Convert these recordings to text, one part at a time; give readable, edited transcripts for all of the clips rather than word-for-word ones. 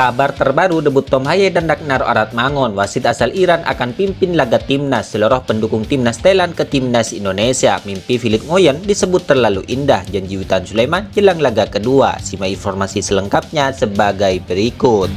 Kabar terbaru debut Tom Haye dan Ragnar Oratmangun, wasit asal Iran akan pimpin laga timnas. Seluruh pendukung timnas Thailand ke timnas Indonesia. Mimpi Philip Nguyen disebut terlalu indah. Janji Witan Sulaiman jelang laga kedua. Simak informasi selengkapnya sebagai berikut.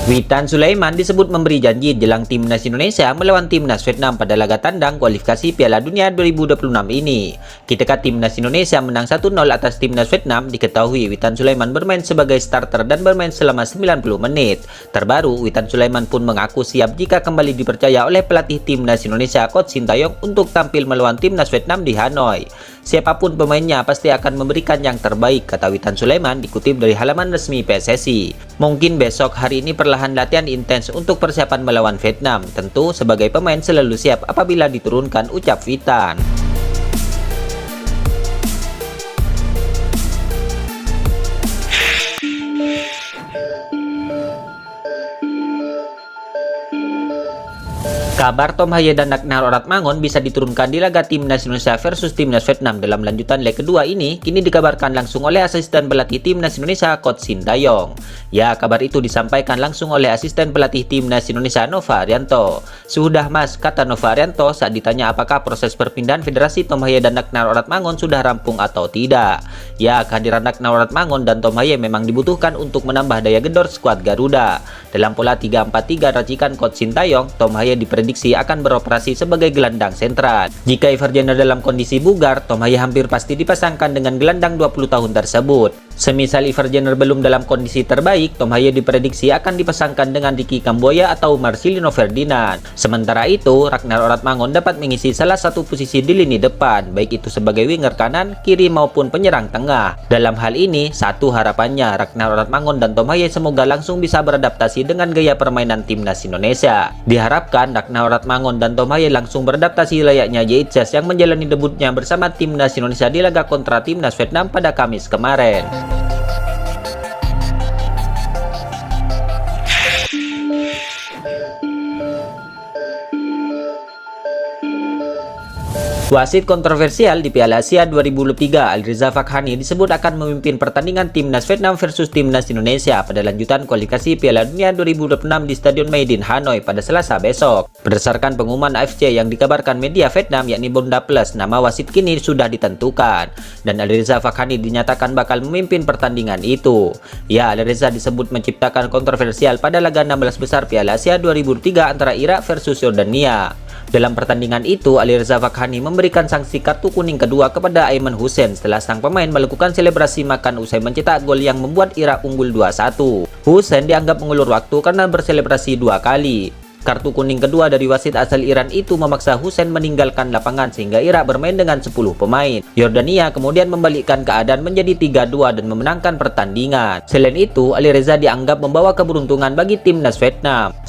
Witan Sulaiman disebut memberi janji jelang timnas Indonesia melawan timnas Vietnam pada laga tandang kualifikasi Piala Dunia 2026 ini. Ketika timnas Indonesia menang 1-0 atas timnas Vietnam, diketahui Witan Sulaiman bermain sebagai starter dan bermain selama 90 menit. Terbaru, Witan Sulaiman pun mengaku siap jika kembali dipercaya oleh pelatih timnas Indonesia Coach Sintayong untuk tampil melawan timnas Vietnam di Hanoi. Siapapun pemainnya pasti akan memberikan yang terbaik, kata Witan Sulaiman dikutip dari halaman resmi PSSI. Mungkin besok hari ini perlahan latihan intens untuk persiapan melawan Vietnam. Tentu sebagai pemain selalu siap apabila diturunkan, ucap Witan. Kabar Tom Haye dan Ragnar Oratmangun bisa diturunkan di laga timnas Indonesia versus timnas Vietnam dalam lanjutan leg kedua ini kini dikabarkan langsung oleh asisten pelatih timnas Indonesia Coach Sintayong. Ya, kabar itu disampaikan langsung oleh asisten pelatih timnas Indonesia Nova Arianto. Sudah mas, kata Nova Arianto saat ditanya apakah proses perpindahan federasi Tom Haye dan Ragnar Oratmangun sudah rampung atau tidak. Ya, kehadiran Ragnar Oratmangun dan Tom Haye memang dibutuhkan untuk menambah daya gedor skuad Garuda. Dalam pola 3-4-3 racikan Coach Sintayong, Tom Haye diprediksi akan beroperasi sebagai gelandang sentral. Jika Ivar Jenner dalam kondisi bugar, Tom Haye hampir pasti dipasangkan dengan gelandang 20 tahun tersebut. Semisal Ivar Jenner belum dalam kondisi terbaik, Tom Haye diprediksi akan dipasangkan dengan Ricky Kamboya atau Marcelino Ferdinand. Sementara itu, Ragnar Oratmangun dapat mengisi salah satu posisi di lini depan, baik itu sebagai winger kanan, kiri maupun penyerang tengah. Dalam hal ini, satu harapannya Ragnar Oratmangun dan Tom Haye semoga langsung bisa beradaptasi dengan gaya permainan timnas Indonesia. Diharapkan Ragnar Oratmangun dan Tom Haye langsung beradaptasi layaknya Yeitjas yang menjalani debutnya bersama timnas Indonesia di laga kontra timnas Vietnam pada Kamis kemarin. Wasit kontroversial di Piala Asia 2023, Alireza Fakhani disebut akan memimpin pertandingan timnas Vietnam versus timnas Indonesia pada lanjutan kualifikasi Piala Dunia 2026 di Stadion Maidin Hanoi pada Selasa besok. Berdasarkan pengumuman AFC yang dikabarkan media Vietnam yakni Bonda Plus, nama wasit kini sudah ditentukan dan Alireza Fakhani dinyatakan bakal memimpin pertandingan itu. Ya, Alireza disebut menciptakan kontroversial pada laga 16 besar Piala Asia 2003 antara Irak versus Yordania. Dalam pertandingan itu, Alireza Fakhani memberikan sanksi kartu kuning kedua kepada Aiman Hussein setelah sang pemain melakukan selebrasi makan usai mencetak gol yang membuat Irak unggul 2-1. Hussein dianggap mengulur waktu karena berselebrasi 2 kali. Kartu kuning kedua dari wasit asal Iran itu memaksa Hussein meninggalkan lapangan sehingga Irak bermain dengan 10 pemain. Yordania kemudian membalikkan keadaan menjadi 3-2 dan memenangkan pertandingan. Selain itu, Alireza dianggap membawa keberuntungan bagi timnas Vietnam.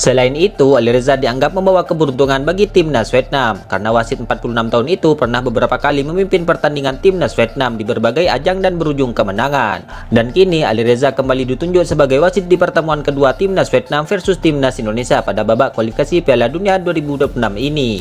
Karena wasit 46 tahun itu pernah beberapa kali memimpin pertandingan timnas Vietnam di berbagai ajang dan berujung kemenangan. Dan kini Alireza kembali ditunjuk sebagai wasit di pertemuan kedua timnas Vietnam versus timnas Indonesia pada babak kualifikasi Piala Dunia 2026 ini.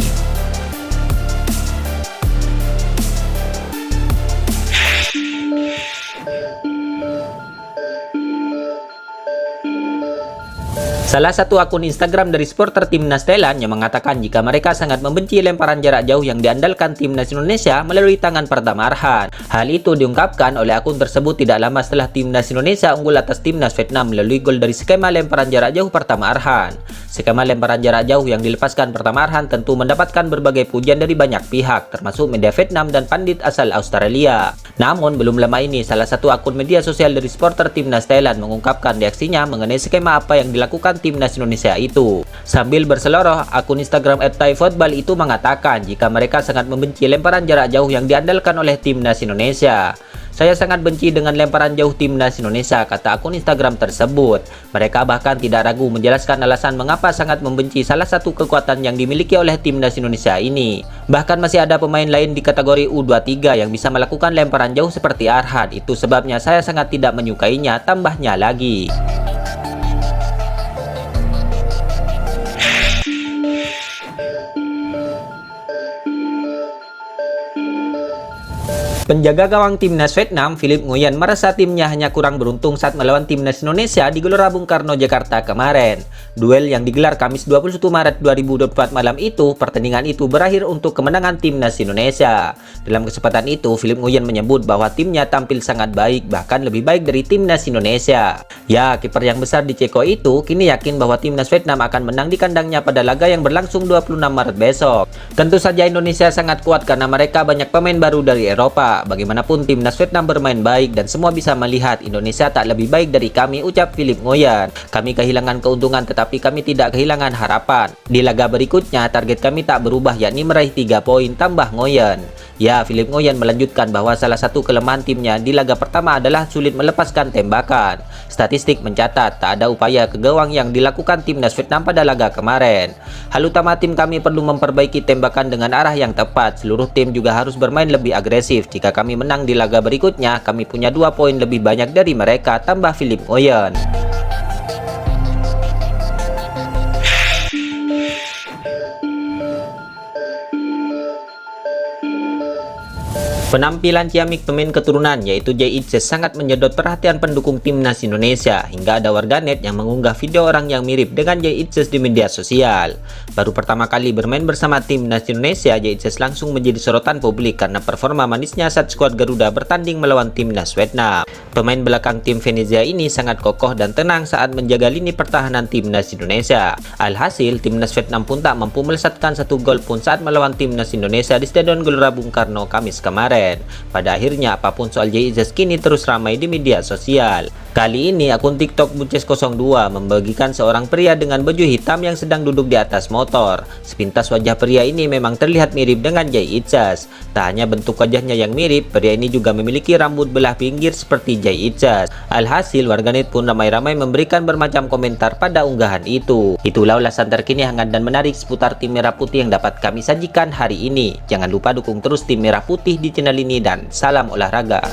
Salah satu akun Instagram dari supporter timnas Thailand yang mengatakan jika mereka sangat membenci lemparan jarak jauh yang diandalkan timnas Indonesia melalui tangan Pratama Arhan. Hal itu diungkapkan oleh akun tersebut tidak lama setelah timnas Indonesia unggul atas timnas Vietnam melalui gol dari skema lemparan jarak jauh Pratama Arhan. Skema lemparan jarak jauh yang dilepaskan Pratama Arhan tentu mendapatkan berbagai pujian dari banyak pihak, termasuk media Vietnam dan pandit asal Australia. Namun, belum lama ini salah satu akun media sosial dari supporter timnas Thailand mengungkapkan reaksinya mengenai skema apa yang dilakukan timnas Indonesia itu. Sambil berseloroh, akun Instagram @thaifootball itu mengatakan jika mereka sangat membenci lemparan jarak jauh yang diandalkan oleh timnas Indonesia. Saya sangat benci dengan lemparan jauh timnas Indonesia, kata akun Instagram tersebut. Mereka bahkan tidak ragu menjelaskan alasan mengapa sangat membenci salah satu kekuatan yang dimiliki oleh timnas Indonesia ini. Bahkan masih ada pemain lain di kategori U23 yang bisa melakukan lemparan jauh seperti Arhan. Itu sebabnya saya sangat tidak menyukainya, tambahnya lagi. Penjaga gawang timnas Vietnam, Philipp Nguyen, merasa timnya hanya kurang beruntung saat melawan timnas Indonesia di Gelora Bung Karno, Jakarta kemarin. Duel yang digelar Kamis 21 Maret 2024 malam itu, pertandingan itu berakhir untuk kemenangan timnas Indonesia. Dalam kesempatan itu, Philipp Nguyen menyebut bahwa timnya tampil sangat baik, bahkan lebih baik dari timnas Indonesia. Ya, kiper yang besar di Ceko itu kini yakin bahwa timnas Vietnam akan menang di kandangnya pada laga yang berlangsung 26 Maret besok. Tentu saja Indonesia sangat kuat karena mereka banyak pemain baru dari Eropa. Bagaimanapun timnas Vietnam bermain baik dan semua bisa melihat Indonesia tak lebih baik dari kami, ucap Philipp Nguyen. Kami kehilangan keuntungan tetapi kami tidak kehilangan harapan. Di laga berikutnya target kami tak berubah, yakni meraih 3 poin, tambah Nguyen. Ya, Philipp Nguyen melanjutkan bahwa salah satu kelemahan timnya di laga pertama adalah sulit melepaskan tembakan. Statistik mencatat tak ada upaya ke gawang yang dilakukan timnas Vietnam pada laga kemarin. Hal utama tim kami perlu memperbaiki tembakan dengan arah yang tepat. Seluruh tim juga harus bermain lebih agresif. Jika kami menang di laga berikutnya, kami punya 2 poin lebih banyak dari mereka, tambah Philipp Nguyen. Penampilan ciamik pemain keturunan yaitu Jay Itzes sangat menyedot perhatian pendukung timnas Indonesia, hingga ada warganet yang mengunggah video orang yang mirip dengan Jay Itzes di media sosial. Baru pertama kali bermain bersama timnas Indonesia, Jay Itzes langsung menjadi sorotan publik karena performa manisnya saat skuad Garuda bertanding melawan timnas Vietnam. Pemain belakang tim Venezia ini sangat kokoh dan tenang saat menjaga lini pertahanan timnas Indonesia. Alhasil, timnas Vietnam pun tak mampu melesatkan 1 gol pun saat melawan timnas Indonesia di Stadion Gelora Bung Karno Kamis kemarin. Pada akhirnya, apapun soal Jay Itzes kini terus ramai di media sosial. Kali ini, akun TikTok Bunces02 membagikan seorang pria dengan baju hitam yang sedang duduk di atas motor. Sepintas wajah pria ini memang terlihat mirip dengan Jay Itzes. Tak hanya bentuk wajahnya yang mirip, pria ini juga memiliki rambut belah pinggir seperti Jay Itzes. Alhasil, warganet pun ramai-ramai memberikan bermacam komentar pada unggahan itu. Itulah ulasan terkini hangat dan menarik seputar tim Merah Putih yang dapat kami sajikan hari ini. Jangan lupa dukung terus tim Merah Putih di channel ini dan salam olahraga.